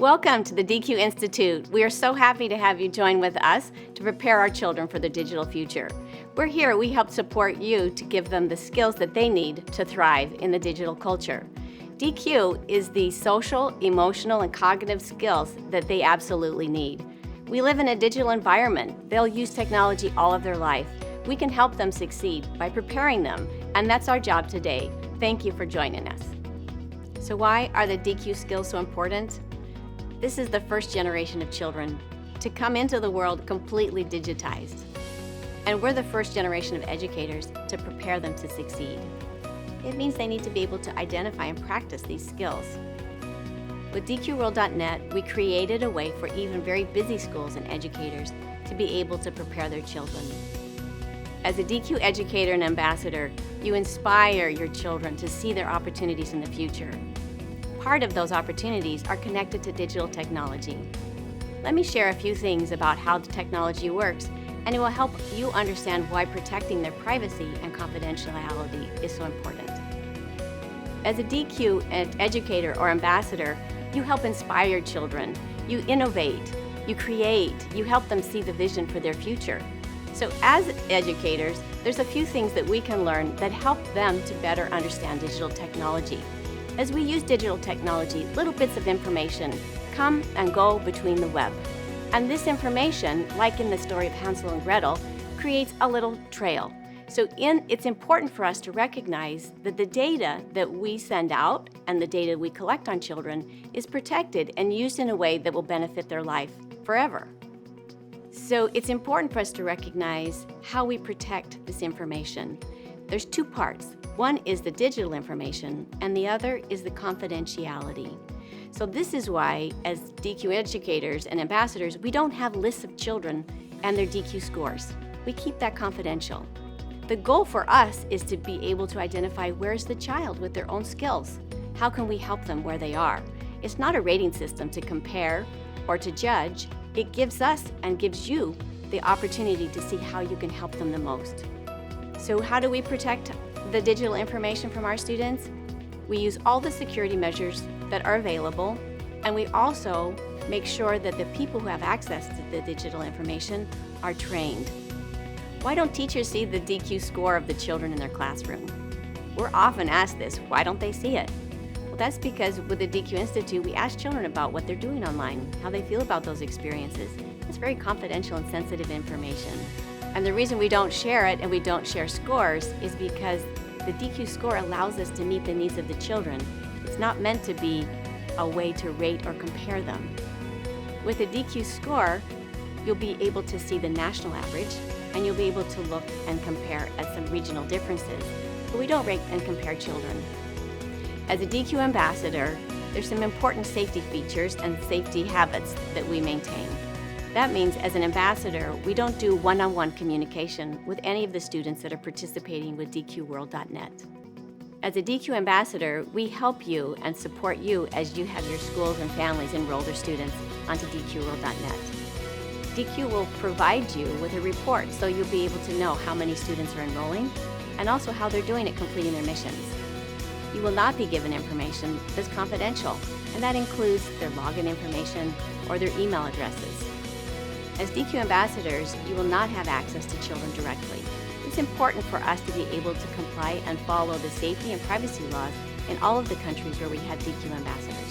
Welcome to the DQ Institute. We are so happy to have you join with us to prepare our children for the digital future. We're here, we help support you to give them the skills that they need to thrive in the digital culture. DQ is the social, emotional, and cognitive skills that they absolutely need. We live in a digital environment. They'll use technology all of their life. We can help them succeed by preparing them, and that's our job today. Thank you for joining us. So why are the DQ skills so important? This is the first generation of children to come into the world completely digitized. And we're the first generation of educators to prepare them to succeed. It means they need to be able to identify and practice these skills. With DQWorld.net, we created a way for even very busy schools and educators to be able to prepare their children. As a DQ educator and ambassador, you inspire your children to see their opportunities in the future. Part of those opportunities are connected to digital technology. Let me share a few things about how the technology works, and it will help you understand why protecting their privacy and confidentiality is so important. As a DQ educator or ambassador, you help inspire your children. You innovate, you create, you help them see the vision for their future. So as educators, there's a few things that we can learn that help them to better understand digital technology. As we use digital technology, little bits of information come and go between the web. And this information, like in the story of Hansel and Gretel, creates a little trail. So it's important for us to recognize that the data that we send out and the data we collect on children is protected and used in a way that will benefit their life forever. So it's important for us to recognize how we protect this information. There's two parts. One is the digital information, and the other is the confidentiality. So this is why, as DQ educators and ambassadors, we don't have lists of children and their DQ scores. We keep that confidential. The goal for us is to be able to identify where's the child with their own skills. How can we help them where they are? It's not a rating system to compare or to judge. It gives us and gives you the opportunity to see how you can help them the most. So how do we protect the digital information from our students? We use all the security measures that are available, and we also make sure that the people who have access to the digital information are trained. Why don't teachers see the DQ score of the children in their classroom? We're often asked this, why don't they see it? Well, that's because with the DQ Institute, we ask children about what they're doing online, how they feel about those experiences. It's very confidential and sensitive information. And the reason we don't share it and we don't share scores is because the DQ score allows us to meet the needs of the children. It's not meant to be a way to rate or compare them. With a DQ score, you'll be able to see the national average, and you'll be able to look and compare at some regional differences. But we don't rate and compare children. As a DQ ambassador, there's some important safety features and safety habits that we maintain. That means as an ambassador, we don't do one-on-one communication with any of the students that are participating with DQWorld.net. As a DQ ambassador, we help you and support you as you have your schools and families enroll their students onto DQWorld.net. DQ will provide you with a report so you'll be able to know how many students are enrolling and also how they're doing at completing their missions. You will not be given information that's confidential, and that includes their login information or their email addresses. As DQ ambassadors, you will not have access to children directly. It's important for us to be able to comply and follow the safety and privacy laws in all of the countries where we have DQ ambassadors.